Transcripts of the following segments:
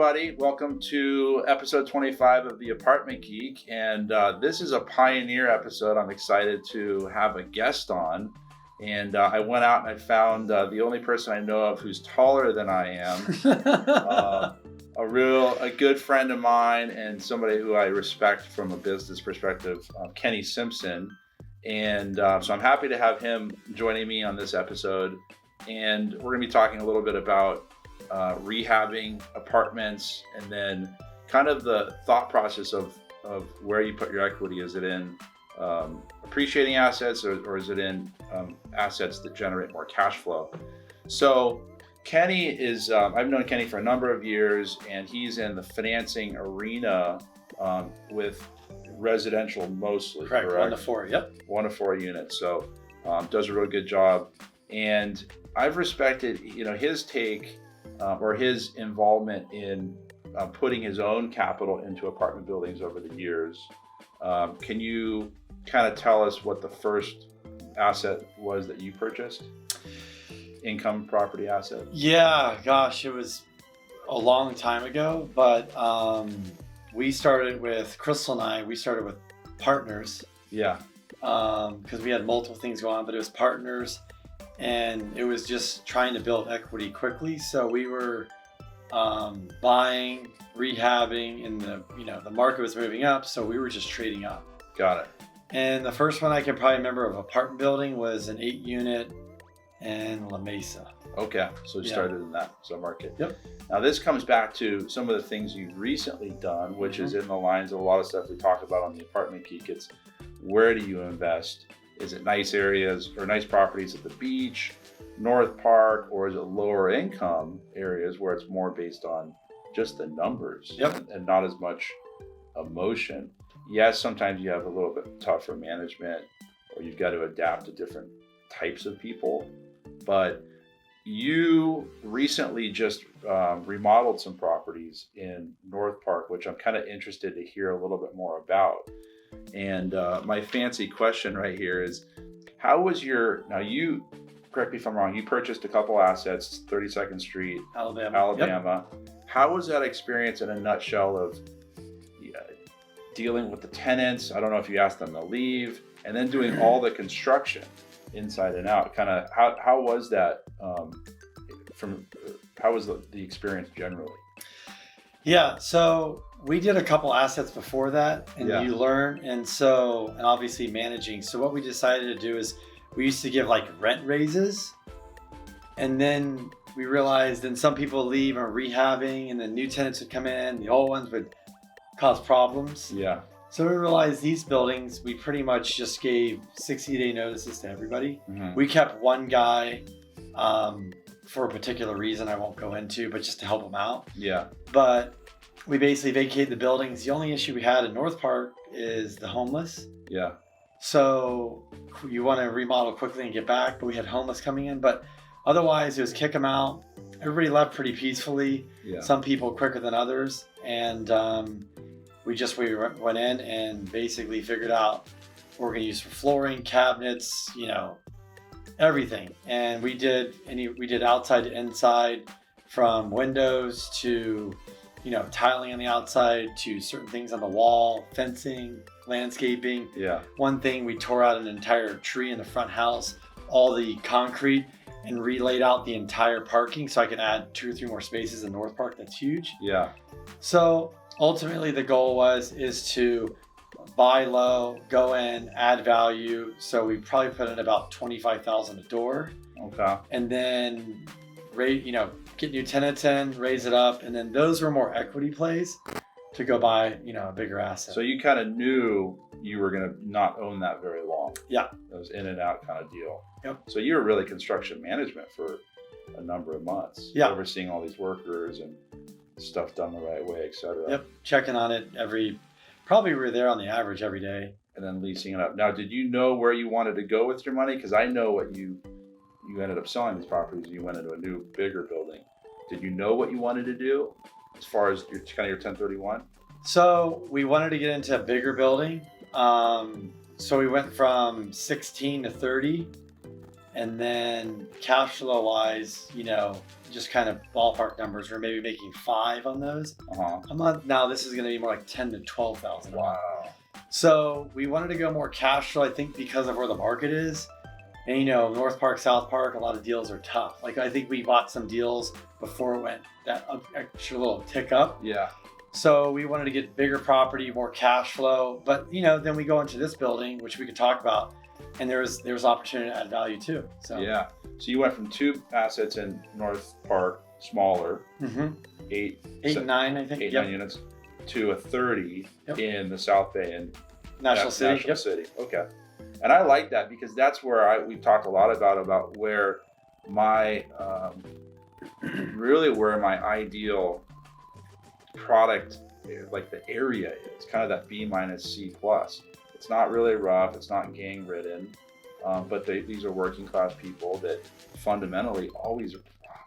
everybody. Welcome to episode 25 of The Apartment Geek. And this is a pioneer episode. I'm excited to have a guest on. And I went out and I found the only person I know of who's taller than I am. A good friend of mine and somebody who I respect from a business perspective, Kenny Simpson. And so I'm happy to have him joining me on this episode. And we're going to be talking a little bit about rehabbing apartments, and then kind of the thought process of where you put your equity. Is it in appreciating assets, or is it in assets that generate more cash flow? So Kenny is, I've known Kenny for a number of years, and he's in the financing arena with residential mostly. Correct. 1 to 4, yep. 1 to 4 units. So does a really good job. And I've respected, his take or his involvement in putting his own capital into apartment buildings over the years. Can you kind of tell us what the first asset was that you purchased? Income property asset? Yeah, gosh, it was a long time ago, but we started with, Crystal and I, we started with partners. Yeah. Because we had multiple things going on, but it was partners. And it was just trying to build equity quickly. So we were buying, rehabbing, and the market was moving up. So we were just trading up. Got it. And the first one I can probably remember of apartment building was an 8-unit in La Mesa. Okay, so you started in that submarket. Yep. Now this comes back to some of the things you've recently done, which is in the lines of a lot of stuff we talk about on the Apartment Geek. It's where do you invest? Is it nice areas or nice properties at the beach, North Park, or is it lower income areas where it's more based on just the numbers and not as much emotion? Yes, sometimes you have a little bit tougher management, or you've got to adapt to different types of people. But you recently just remodeled some properties in North Park, which I'm kind of interested to hear a little bit more about. And my fancy question right here is, how was now you, correct me if I'm wrong, you purchased a couple assets, 32nd Street, Alabama. Yep. How was that experience in a nutshell of dealing with the tenants? I don't know if you asked them to leave, and then doing all the construction inside and out. Kind of how was that how was the experience generally? Yeah, so we did a couple assets before that, and you learn, and obviously managing. So what we decided to do is we used to give like rent raises, and then we realized then some people leave and rehabbing, and then new tenants would come in, the old ones would cause problems. Yeah. So we realized these buildings, we pretty much just gave 60-day notices to everybody. Mm-hmm. We kept one guy for a particular reason I won't go into, but just to help him out. Yeah. But we basically vacated the buildings. The only issue we had in North Park is the homeless. Yeah. So you want to remodel quickly and get back, but we had homeless coming in. But otherwise, it was kick them out. Everybody left pretty peacefully. Yeah. Some people quicker than others. And we went in and basically figured out what we're going to use for flooring, cabinets, everything. And we did outside to inside, from windows to tiling on the outside to certain things on the wall, fencing, landscaping. Yeah. One thing, we tore out an entire tree in the front house, all the concrete, and relaid out the entire parking so I can add 2 or 3 more spaces in North Park. That's huge. Yeah. So ultimately the goal is to buy low, go in, add value. So we probably put in about $25,000 a door. Okay. And then get new tenants in, raise it up, and then those were more equity plays to go buy, a bigger asset. So you kind of knew you were going to not own that very long. Yeah. It was in and out kind of deal. Yep. So you were really construction management for a number of months. Yeah. Overseeing all these workers and stuff done the right way, et cetera. Yep. Checking on it probably we were there on the average every day. And then leasing it up. Now, did you know where you wanted to go with your money? Because I know what you ended up selling these properties. You went into a new, bigger building. Did you know what you wanted to do as far as your 1031? So we wanted to get into a bigger building. So we went from 16 to 30. And then cash flow wise, just kind of ballpark numbers, we're maybe making 5 on those. A month. Now this is going to be more like 10 to 12,000. Wow. So we wanted to go more cash flow, I think, because of where the market is. And North Park, South Park, a lot of deals are tough. Like I think we bought some deals before it went that extra little tick up. Yeah. So we wanted to get bigger property, more cash flow. But then we go into this building, which we could talk about, and there's opportunity to add value too. So yeah. So you went from 2 assets in North Park, smaller, 8, 9, I think, 8, 9 units, to a 30 in the South Bay and National City. National City. Okay. And I like that because that's where we talked a lot about where my really where my ideal product, like the area is kind of that B- C+. It's not really rough. It's not gang ridden, but these are working class people that fundamentally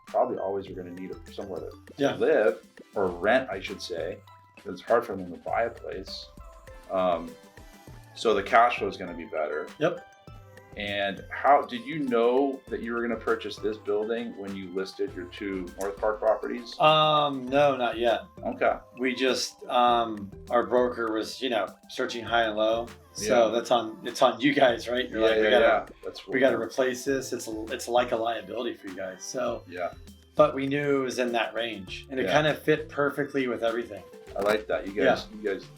probably always are going to need somewhere to live or rent, I should say, because it's hard for them to buy a place. So the cash flow is going to be better. Yep. And how did you know that you were going to purchase this building when you listed your 2 North Park properties? No, not yet. Okay. We just our broker was searching high and low, so it's on you guys, right? You're we got to replace this. It's like a liability for you guys. So but we knew it was in that range, and it kind of fit perfectly with everything. I like that. You guys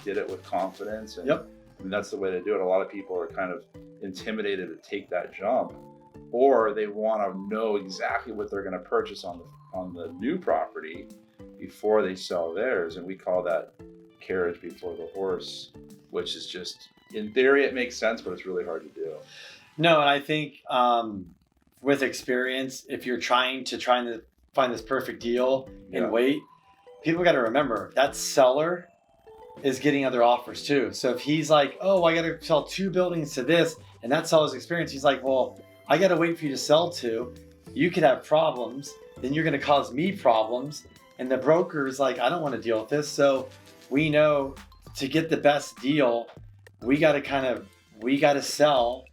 did it with confidence. And I mean, that's the way to do it. A lot of people are kind of intimidated to take that jump, or they want to know exactly what they're going to purchase on the new property before they sell theirs. And we call that carriage before the horse, which is just, in theory, it makes sense, but it's really hard to do. No, and I think with experience, if you're trying to find this perfect deal and wait, people got to remember that seller is getting other offers too. So if he's like, oh, I got to sell 2 buildings to this, and that seller's experience, he's like, well, I got to wait for you to sell 2. You could have problems. Then you're going to cause me problems. And the broker is like, I don't want to deal with this. So we know to get the best deal, we got to sell.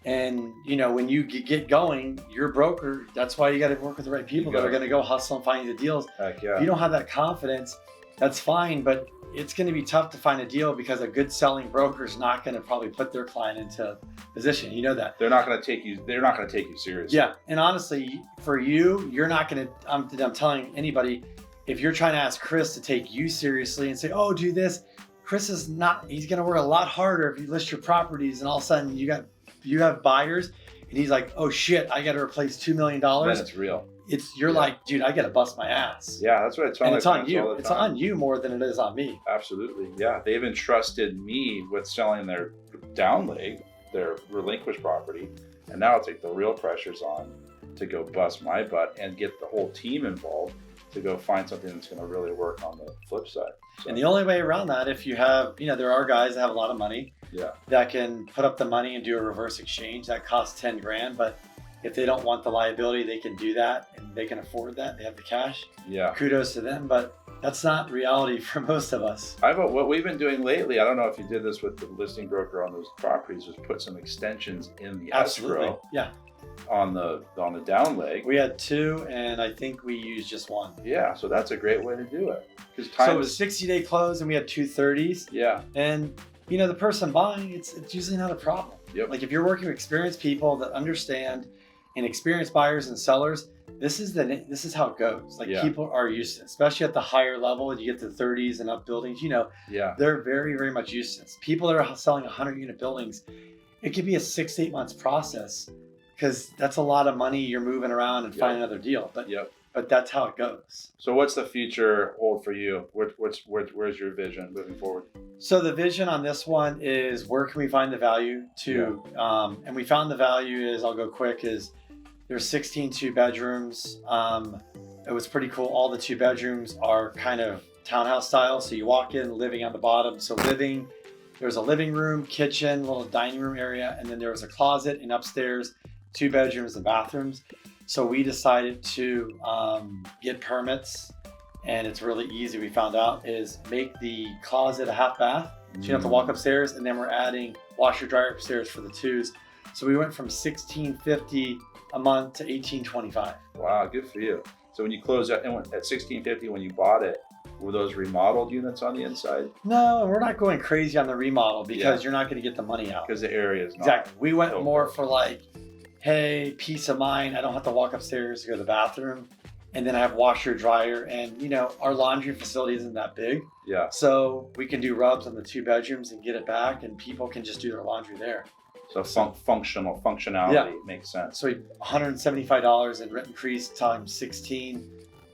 And when you get going, your broker, that's why you got to work with the right people that are going to go hustle and find the deals. Heck yeah. If you don't have that confidence, that's fine, but it's going to be tough to find a deal because a good selling broker is not going to probably put their client into position. You know that. They're not going to take you seriously. Yeah. And honestly, for you, you're not going to, I'm telling anybody, if you're trying to ask Chris to take you seriously and say, oh, do this, Chris is not, he's going to work a lot harder if you list your properties and all of a sudden you have buyers and he's like, oh shit, I got to replace $2 million. Then it's real. You're like, dude, I got to bust my ass. Yeah, that's what I tell and my it's on friends you. all the time. It's on you more than it is on me. Absolutely. Yeah. They've entrusted me with selling their down leg, their relinquished property. And now it's like the real pressure's on to go bust my butt and get the whole team involved to go find something that's going to really work on the flip side. So. And the only way around that, if you have, there are guys that have a lot of money that can put up the money and do a reverse exchange that costs 10 grand. But if they don't want the liability, they can do that and they can afford that. They have the cash. Yeah. Kudos to them. But that's not reality for most of us. What we've been doing lately, I don't know if you did this with the listing broker on those properties, was put some extensions in the escrow. Yeah. On the down leg. We had 2 and I think we used just 1. Yeah, so that's a great way to do it. So it was 60-day close and we had 2 30s. Yeah. And the person buying, it's usually not a problem. Yep. Like if you're working with experienced people that understand and experienced buyers and sellers, this is how it goes. Like people are used to it, especially at the higher level. You get to 30s and up buildings, they're very, very much used to this. People that are selling 100-unit buildings, it could be a 6 to 8 months process because that's a lot of money you're moving around and finding another deal. But that's how it goes. So what's the future hold for you? Where's your vision moving forward? So the vision on this one is where can we find the value to, and we found the value is, I'll go quick, is there's 16 2-bedrooms. It was pretty cool. All the 2 bedrooms are kind of townhouse style. So you walk in, living on the bottom. So there's a living room, kitchen, little dining room area, and then there was a closet, and upstairs 2 bedrooms and bathrooms. So we decided to get permits, and it's really easy. We found out is make the closet a half bath. So you don't have to walk upstairs, and then we're adding washer dryer upstairs for the 2s. So we went from $1,650 a month to $18.25. Wow, good for you. So when you closed at $16.50 when you bought it, were those remodeled units on the inside? No, we're not going crazy on the remodel because you're not going to get the money out. Because the area is not. Exactly. We went so more close. for like, hey, peace of mind. I don't have to walk upstairs to go to the bathroom. And then I have washer, dryer, and our laundry facility isn't that big. Yeah. So we can do rubs on the 2 bedrooms and get it back, and people can just do their laundry there. So functionality makes sense. So $175 in rent increase times 16.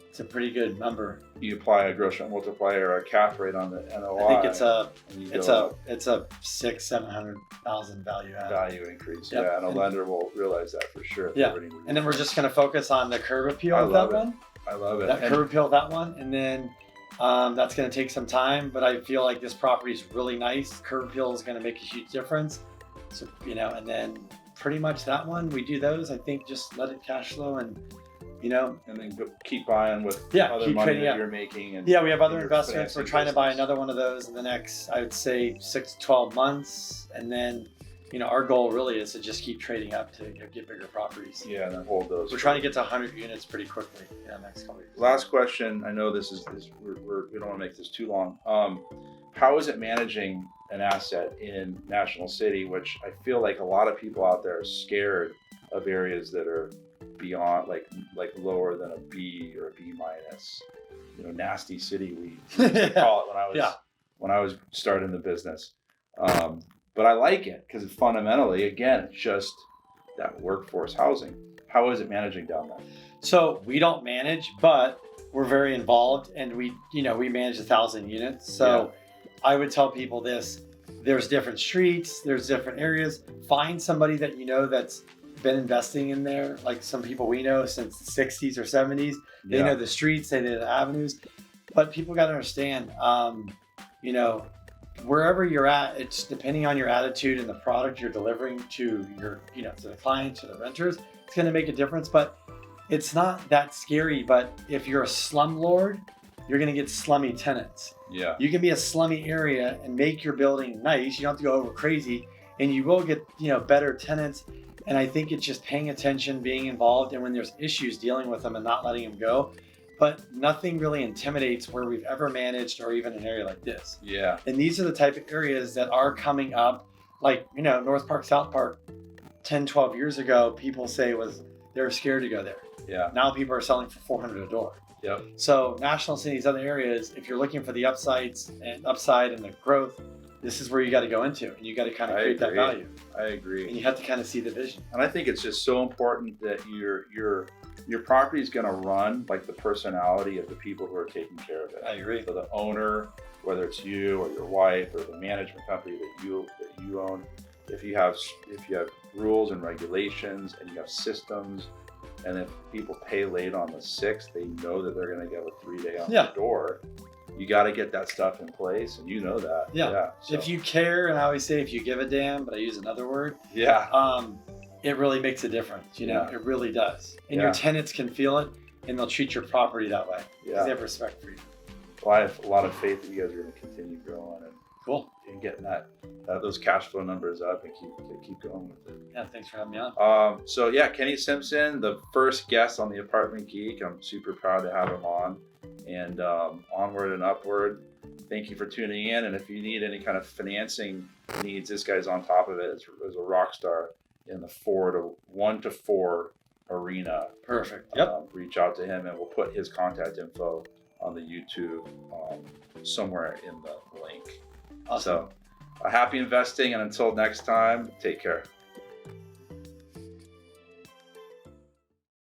It's a pretty good number. You apply a gross rent multiplier or a cap rate on the NOI. I think it's a $600,000-$700,000 value add. Value increase. Yep. Yeah, and a lender will realize that for sure. Yeah. And then we're just going to focus on the curb appeal of that one. I love it. That curb appeal of that one, and then that's going to take some time. But I feel like this property is really nice. Curb appeal is going to make a huge difference. So and then pretty much that one we do those. I think just let it cash flow and then keep buying with other keep money trading that up. you're making. And we have other your investments. We're trying to buy business. another one of those in the next, I would say, 6 to 12 months. And then, our goal really is to just keep trading up to get bigger properties. Yeah, and then hold those. We're trying to get to 100 units pretty quickly in the next couple of years. Last question. I know this is we don't want to make this too long. How is it managing an asset in National City, which I feel like a lot of people out there are scared of areas that are beyond like lower than a B or a B minus, nasty city we used to call it when I was starting the business. But I like it because fundamentally, again, it's just that workforce housing. How is it managing down there? So we don't manage, but we're very involved, and we manage 1,000 units. So I would tell people this: there's different streets, there's different areas. Find somebody that that's been investing in there, like some people we know since the 60s or 70s. They know the streets, they know the avenues. But people got to understand, wherever you're at, it's depending on your attitude and the product you're delivering to your, to the clients, to the renters, it's going to make a difference. But it's not that scary. But if you're a slumlord, you're going to get slummy tenants. Yeah. You can be a slummy area and make your building nice. You don't have to go over crazy, and you will get, better tenants. And I think it's just paying attention, being involved, and when there's issues, dealing with them and not letting them go. But nothing really intimidates where we've ever managed, or even an area like this. Yeah. And these are the type of areas that are coming up, like, North Park, South Park, 10, 12 years ago, people say they were scared to go there. Yeah. Now people are selling for $400 a door. Yep. So National City's other areas, if you're looking for the upside and the growth, this is where you got to go into, and you got to kind of create that value. I agree. And you have to kind of see the vision. And I think it's just so important that your property is going to run like the personality of the people who are taking care of it. I agree. So the owner, whether it's you or your wife or the management company that you own, if you have rules and regulations and you have systems, and if people pay late on the 6th, they know that they're going to get a 3-day on the door. You got to get that stuff in place, and that. Yeah. So. If you care, and I always say if you give a damn, but I use another word. Yeah. It really makes a difference. It really does. And your tenants can feel it, and they'll treat your property that way. Because they have respect for you. Well, I have a lot of faith that you guys are going to continue growing and getting those cash flow numbers up and keep going with it. Yeah, thanks for having me on. So Kenny Simpson, the first guest on the Apartment Geek. I'm super proud to have him on. And onward and upward. Thank you for tuning in. And if you need any kind of financing needs, this guy's on top of it as a rock star in the 1 to 4 arena. Perfect. Yep. Reach out to him, and we'll put his contact info on the YouTube somewhere in the link. Awesome. So happy investing, and until next time, take care.